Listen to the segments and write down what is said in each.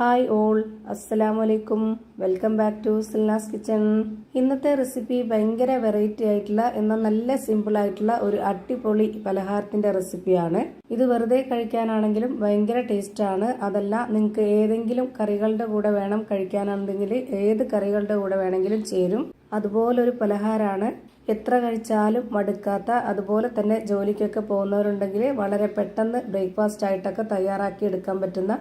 Hi all, അസ്സലാമലൈക്കും. Welcome back to Silnas kitchen. ഇന്നത്തെ recipe ഭയങ്കര വെറൈറ്റി ആയിട്ടുള്ള എന്നാൽ നല്ല സിമ്പിൾ ആയിട്ടുള്ള ഒരു അടിപൊളി പലഹാരത്തിന്റെ റെസിപ്പിയാണ്. ഇത് വെറുതെ കഴിക്കാനാണെങ്കിലും ഭയങ്കര ടേസ്റ്റ് ആണ്. അതല്ല നിങ്ങൾക്ക് ഏതെങ്കിലും കറികളുടെ കൂടെ വേണം കഴിക്കാനാണെങ്കിൽ ഏത് കറികളുടെ കൂടെ വേണമെങ്കിലും ചേരും. അതുപോലൊരു പലഹാരമാണ്. എത്ര കഴിച്ചാലും മടുക്കാത്ത, അതുപോലെ തന്നെ ജോലിക്കൊക്കെ പോകുന്നവരുണ്ടെങ്കിൽ വളരെ പെട്ടെന്ന് ബ്രേക്ക്ഫാസ്റ്റ് ആയിട്ടൊക്കെ തയ്യാറാക്കി എടുക്കാൻ പറ്റുന്ന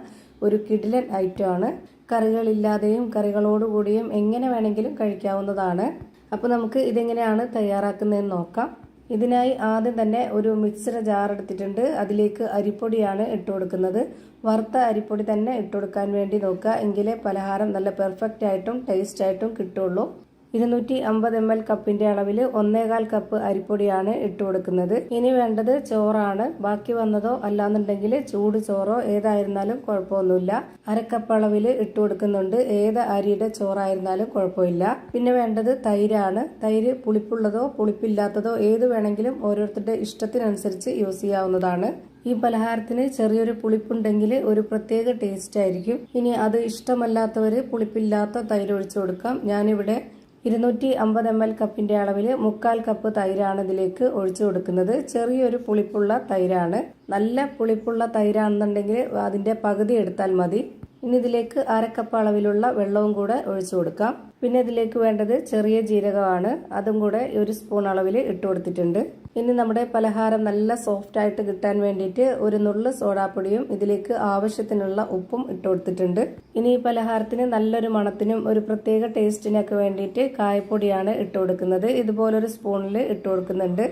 ഒരു കിടിലൻ ഐറ്റമാണ്. കറികളില്ലാതെയും കറികളോടുകൂടിയും എങ്ങനെ വേണമെങ്കിലും കഴിക്കാവുന്നതാണ്. അപ്പോൾ നമുക്ക് ഇതെങ്ങനെയാണ് തയ്യാറാക്കുന്നതെന്ന് നോക്കാം. ഇതിനായി ആദ്യം തന്നെ ഒരു മിക്സിയുടെ ജാർ എടുത്തിട്ടുണ്ട്. അതിലേക്ക് അരിപ്പൊടിയാണ് ഇട്ട് കൊടുക്കുന്നത്. വറുത്ത അരിപ്പൊടി തന്നെ ഇട്ട് കൊടുക്കാൻ വേണ്ടി നോക്കുക, എങ്കിലേ പലഹാരം നല്ല പെർഫെക്റ്റ് ആയിട്ടും ടേസ്റ്റ് ആയിട്ടും കിട്ടുള്ളൂ. 250 ml കപ്പിന്റെ അളവിൽ 1.25 കപ്പ് അരിപ്പൊടിയാണ് ഇട്ട് കൊടുക്കുന്നത്. ഇനി വേണ്ടത് ചോറാണ്. ബാക്കി വന്നതോ അല്ലാന്നുണ്ടെങ്കിൽ ചൂട് ചോറോ ഏതായിരുന്നാലും കുഴപ്പമൊന്നുമില്ല. 1/2 കപ്പ് അളവിൽ ഇട്ട് കൊടുക്കുന്നുണ്ട്. ഏത് അരിയുടെ ചോറായിരുന്നാലും കുഴപ്പമില്ല. പിന്നെ വേണ്ടത് തൈരാണ്. തൈര് പുളിപ്പുള്ളതോ പുളിപ്പില്ലാത്തതോ ഏത് വേണമെങ്കിലും ഓരോരുത്തരുടെ ഇഷ്ടത്തിനനുസരിച്ച് യൂസ് ചെയ്യാവുന്നതാണ്. ഈ പലഹാരത്തിന് ചെറിയൊരു പുളിപ്പുണ്ടെങ്കിൽ ഒരു പ്രത്യേക ടേസ്റ്റ് ആയിരിക്കും. ഇനി അത് ഇഷ്ടമല്ലാത്തവർ പുളിപ്പില്ലാത്ത തൈര് ഒഴിച്ചു കൊടുക്കാം. ഞാനിവിടെ 250 ml കപ്പിന്റെ അളവിൽ 1/4 കപ്പ് തൈരാണ് ഇതിലേക്ക് ഒഴിച്ചു കൊടുക്കുന്നത്. ചെറിയൊരു പുളിപ്പുള്ള തൈരാണ്. നല്ല പുളിപ്പുള്ള തൈരാണെന്നുണ്ടെങ്കിൽ അതിന്റെ പകുതി എടുത്താൽ മതി. ഇനി ഇതിലേക്ക് 1/2 കപ്പ് അളവിലുള്ള വെള്ളവും കൂടെ ഒഴിച്ചു കൊടുക്കാം. പിന്നെ ഇതിലേക്ക് വേണ്ടത് ചെറിയ ജീരകമാണ്. അതും കൂടെ 1 സ്പൂൺ അളവിൽ ഇട്ട് കൊടുത്തിട്ടുണ്ട്. ഇനി നമ്മുടെ പലഹാരം നല്ല സോഫ്റ്റ് ആയിട്ട് കിട്ടാൻ വേണ്ടിയിട്ട് ഒരു നുള്ള് സോഡാപ്പൊടിയും ഇതിലേക്ക് ആവശ്യത്തിനുള്ള ഉപ്പും ഇട്ട് കൊടുത്തിട്ടുണ്ട്. ഇനി ഈ പലഹാരത്തിന് നല്ലൊരു മണത്തിനും ഒരു പ്രത്യേക ടേസ്റ്റിനൊക്കെ വേണ്ടിയിട്ട് കായപ്പൊടിയാണ് ഇട്ട് കൊടുക്കുന്നത്. ഇതുപോലൊരു സ്പൂണിൽ ഇട്ട് കൊടുക്കുന്നുണ്ട്.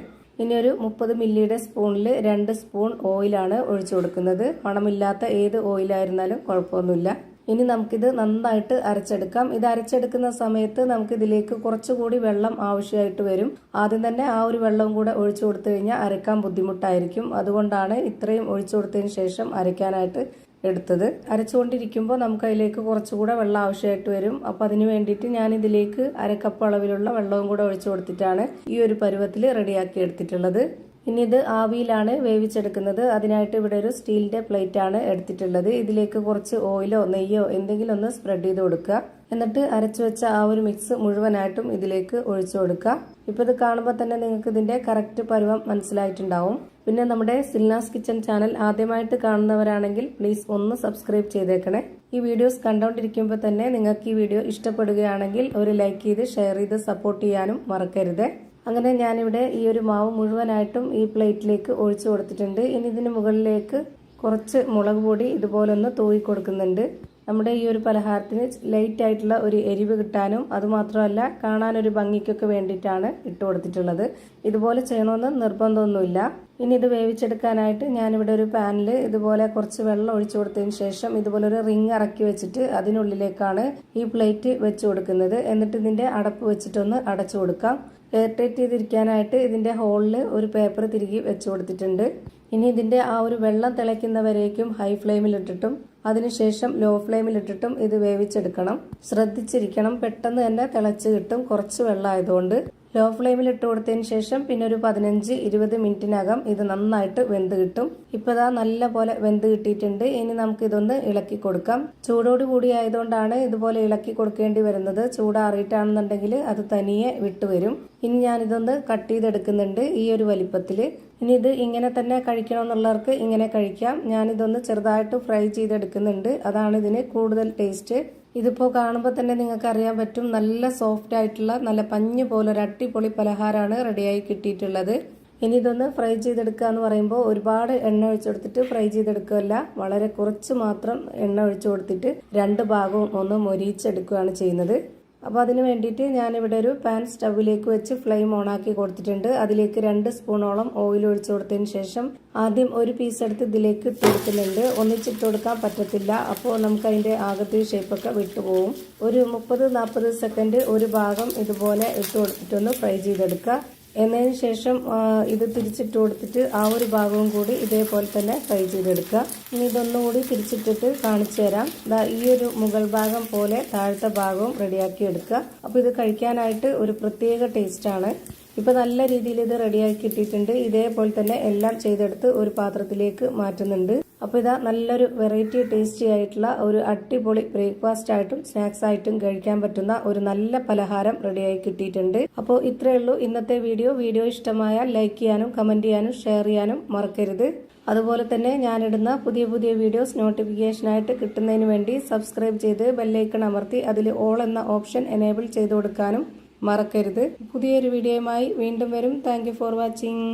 ഇനി ഒരു 30 മില്ലിയുടെ സ്പൂണിൽ 2 സ്പൂൺ ഓയിലാണ് ഒഴിച്ചു കൊടുക്കുന്നത്. മണമില്ലാത്ത ഏത് ഓയിലായിരുന്നാലും കുഴപ്പമൊന്നുമില്ല. ഇനി നമുക്കിത് നന്നായിട്ട് അരച്ചെടുക്കാം. ഇത് അരച്ചെടുക്കുന്ന സമയത്ത് നമുക്ക് ഇതിലേക്ക് കുറച്ചുകൂടി വെള്ളം ആവശ്യമായിട്ട് വരും. ആദ്യം തന്നെ ആ ഒരു വെള്ളം കൂടെ ഒഴിച്ചു കൊടുത്തു കഴിഞ്ഞാൽ അരക്കാൻ ബുദ്ധിമുട്ടായിരിക്കും. അതുകൊണ്ടാണ് ഇത്രയും ഒഴിച്ചു കൊടുത്തതിന് ശേഷം അരയ്ക്കാനായിട്ട് എടുത്തത്. അരച്ചുകൊണ്ടിരിക്കുമ്പോൾ നമുക്ക് അതിലേക്ക് കുറച്ചുകൂടെ വെള്ളം ആവശ്യമായിട്ട് വരും. അപ്പോൾ അതിന് വേണ്ടിയിട്ട് ഞാൻ ഇതിലേക്ക് 1/2 കപ്പ് അളവിലുള്ള വെള്ളവും കൂടെ ഒഴിച്ചു കൊടുത്തിട്ടാണ് ഈ ഒരു പരുവത്തിൽ റെഡിയാക്കി എടുത്തിട്ടുള്ളത്. ഇനി ഇത് ആവിയിലാണ് വേവിച്ചെടുക്കുന്നത്. അതിനായിട്ട് ഇവിടെ ഒരു സ്റ്റീലിന്റെ പ്ലേറ്റ് ആണ് എടുത്തിട്ടുള്ളത്. ഇതിലേക്ക് കുറച്ച് ഓയിലോ നെയ്യോ എന്തെങ്കിലും ഒന്ന് സ്പ്രെഡ് ചെയ്ത് കൊടുക്കുക. എന്നിട്ട് അരച്ചു വെച്ച ആ ഒരു മിക്സ് മുഴുവനായിട്ടും ഇതിലേക്ക് ഒഴിച്ചു കൊടുക്കുക. ഇപ്പൊ ഇത് കാണുമ്പോൾ തന്നെ നിങ്ങൾക്ക് ഇതിന്റെ കറക്റ്റ് പരുവം മനസ്സിലായിട്ടുണ്ടാവും. പിന്നെ നമ്മുടെ സിൽനാസ് കിച്ചൺ ചാനൽ ആദ്യമായിട്ട് കാണുന്നവരാണെങ്കിൽ പ്ലീസ് ഒന്ന് സബ്സ്ക്രൈബ് ചെയ്തേക്കണേ. ഈ വീഡിയോസ് കണ്ടുകൊണ്ടിരിക്കുമ്പോൾ തന്നെ നിങ്ങൾക്ക് ഈ വീഡിയോ ഇഷ്ടപ്പെടുകയാണെങ്കിൽ ഒരു ലൈക്ക് ചെയ്ത് ഷെയർ ചെയ്ത് സപ്പോർട്ട് ചെയ്യാനും മറക്കരുത്. അങ്ങനെ ഞാനിവിടെ ഈ ഒരു മാവ് മുഴുവനായിട്ടും ഈ പ്ലേറ്റിലേക്ക് ഒഴിച്ചു കൊടുത്തിട്ടുണ്ട്. ഇനി ഇതിന് മുകളിലേക്ക് കുറച്ച് മുളക് പൊടി ഇതുപോലെ ഒന്ന് തൂവി കൊടുക്കുന്നുണ്ട്. നമ്മുടെ ഈ ഒരു പലഹാരത്തിന് ലൈറ്റ് ആയിട്ടുള്ള ഒരു എരിവ് കിട്ടാനും അതുമാത്രമല്ല കാണാനൊരു ഭംഗിക്കൊക്കെ വേണ്ടിയിട്ടാണ് ഇട്ട് കൊടുത്തിട്ടുള്ളത്. ഇതുപോലെ ചെയ്യണമെന്ന് നിർബന്ധമൊന്നുമില്ല. ഇനി ഇത് വേവിച്ചെടുക്കാനായിട്ട് ഞാനിവിടെ ഒരു പാനിൽ ഇതുപോലെ കുറച്ച് വെള്ളം ഒഴിച്ചു കൊടുത്തതിന് ശേഷം ഇതുപോലെ ഒരു റിങ് ഇറക്കി വെച്ചിട്ട് അതിനുള്ളിലേക്കാണ് ഈ പ്ലേറ്റ് വെച്ച് കൊടുക്കുന്നത്. എന്നിട്ട് ഇതിന്റെ അടപ്പ് വെച്ചിട്ടൊന്ന് അടച്ചു കൊടുക്കാം. എയർ ടൈറ്റ് ചെയ്തിരിക്കാനായിട്ട് ഇതിന്റെ ഹോളിൽ ഒരു പേപ്പർ തിരികെ വെച്ച് കൊടുത്തിട്ടുണ്ട്. ഇനി ഇതിന്റെ ആ ഒരു വെള്ളം തിളയ്ക്കുന്നവരേക്കും ഹൈ ഫ്ലെയിമിൽ ഇട്ടിട്ടും അതിനുശേഷം ലോ ഫ്ലെയിമിൽ ഇട്ടിട്ടും ഇത് വേവിച്ചെടുക്കണം. ശ്രദ്ധിച്ചിരിക്കണം, പെട്ടെന്ന് തന്നെ തിളച്ച് കിട്ടും. കുറച്ച് വെള്ളം ആയതുകൊണ്ട് ലോ ഫ്ലെയിമിൽ ഇട്ട് കൊടുത്തതിന് ശേഷം പിന്നെ ഒരു 15-20 മിനിറ്റിനകം ഇത് നന്നായിട്ട് വെന്ത് കിട്ടും. ഇപ്പൊ ഇതാ നല്ല പോലെ വെന്ത് കിട്ടിയിട്ടുണ്ട്. ഇനി നമുക്ക് ഇതൊന്ന് ഇളക്കി കൊടുക്കാം. ചൂടോട് കൂടി ആയതുകൊണ്ടാണ് ഇതുപോലെ ഇളക്കി കൊടുക്കേണ്ടി വരുന്നത്. ചൂടാറിയിട്ടാണെന്നുണ്ടെങ്കിൽ അത് തനിയെ വിട്ടുവരും. ഇനി ഞാനിതൊന്ന് കട്ട് ചെയ്തെടുക്കുന്നുണ്ട് ഈ ഒരു വലിപ്പത്തിൽ. ഇനി ഇത് ഇങ്ങനെ തന്നെ കഴിക്കണമെന്നുള്ളവർക്ക് ഇങ്ങനെ കഴിക്കാം. ഞാനിതൊന്ന് ചെറുതായിട്ട് ഫ്രൈ ചെയ്തെടുക്കുന്നുണ്ട്. അതാണ് ഇതിന് കൂടുതൽ ടേസ്റ്റ്. ഇതിപ്പോൾ കാണുമ്പോൾ തന്നെ നിങ്ങൾക്ക് അറിയാൻ പറ്റും, നല്ല സോഫ്റ്റ് ആയിട്ടുള്ള നല്ല പഞ്ഞ് പോലെ ഒരു അടിപൊളി പലഹാരമാണ് റെഡിയായി കിട്ടിയിട്ടുള്ളത്. ഇനി ഇതൊന്ന് ഫ്രൈ ചെയ്തെടുക്കുക എന്ന് പറയുമ്പോൾ ഒരുപാട് എണ്ണ ഒഴിച്ചു കൊടുത്തിട്ട് ഫ്രൈ ചെയ്തെടുക്കുകയല്ല, വളരെ കുറച്ച് മാത്രം എണ്ണ ഒഴിച്ചു കൊടുത്തിട്ട് 2 ഭാഗവും ഒന്ന് മൊരിയിച്ചെടുക്കുകയാണ് ചെയ്യുന്നത്. അപ്പോൾ അതിന് വേണ്ടിയിട്ട് ഞാനിവിടെ ഒരു പാൻ സ്റ്റൗവിലേക്ക് വെച്ച് ഫ്ലെയിം ഓണാക്കി കൊടുത്തിട്ടുണ്ട്. അതിലേക്ക് 2 സ്പൂണോളം ഓയിൽ ഒഴിച്ചു കൊടുത്തതിന് ശേഷം ആദ്യം ഒരു പീസ് എടുത്ത് ഇതിലേക്ക് ഇട്ട് കൊടുക്കുന്നുണ്ട്. ഒന്നിച്ചിട്ട് കൊടുക്കാൻ പറ്റത്തില്ല, അപ്പോൾ നമുക്ക് അതിൻ്റെ ആകത്തെ ഷേപ്പൊക്കെ വിട്ടുപോകും. ഒരു 30-40 സെക്കൻഡ് ഒരു ഭാഗം ഇതുപോലെ ഇട്ട് കൊടുത്തിട്ടൊന്ന് ഫ്രൈ ചെയ്തെടുക്കുക. എന്നതിന് ശേഷം ഇത് തിരിച്ചിട്ട് കൊടുത്തിട്ട് ആ ഒരു ഭാഗവും കൂടി ഇതേപോലെ തന്നെ ഫ്രൈ ചെയ്തെടുക്കുക. ഇനി ഇതൊന്നുകൂടി തിരിച്ചിട്ടിട്ട് കാണിച്ചു തരാം. ഈ ഒരു മുകൾ ഭാഗം പോലെ താഴത്തെ ഭാഗവും റെഡിയാക്കി എടുക്കുക. അപ്പോൾ ഇത് കഴിക്കാനായിട്ട് ഒരു പ്രത്യേക ടേസ്റ്റാണ്. ഇപ്പോൾ നല്ല രീതിയിൽ ഇത് റെഡിയാക്കി കിട്ടിയിട്ടുണ്ട്. ഇതേപോലെ തന്നെ എല്ലാം ചെയ്തെടുത്ത് ഒരു പാത്രത്തിലേക്ക് മാറ്റുന്നുണ്ട്. അപ്പോൾ ഇതാ നല്ലൊരു വെറൈറ്റി ടേസ്റ്റി ആയിട്ടുള്ള ഒരു അടിപൊളി ബ്രേക്ക്ഫാസ്റ്റ് ആയിട്ടും സ്നാക്സ് ആയിട്ടും കഴിക്കാൻ പറ്റുന്ന ഒരു നല്ല പലഹാരം റെഡിയായി കിട്ടിയിട്ടുണ്ട്. അപ്പോൾ ഇത്രയേ ഉള്ളൂ ഇന്നത്തെ വീഡിയോ. വീഡിയോ ഇഷ്ടമായാൽ ലൈക്ക് ചെയ്യാനും കമന്റ് ചെയ്യാനും ഷെയർ ചെയ്യാനും മറക്കരുത്. അതുപോലെ തന്നെ ഞാനിടുന്ന പുതിയ പുതിയ വീഡിയോസ് നോട്ടിഫിക്കേഷനായിട്ട് കിട്ടുന്നതിന് വേണ്ടി സബ്സ്ക്രൈബ് ചെയ്ത് ബെല്ലൈക്കൺ അമർത്തി അതിൽ ഓൾ എന്ന ഓപ്ഷൻ എനേബിൾ ചെയ്ത് കൊടുക്കാനും മറക്കരുത്. പുതിയൊരു വീഡിയോയുമായി വീണ്ടും വരും. Thank you for watching.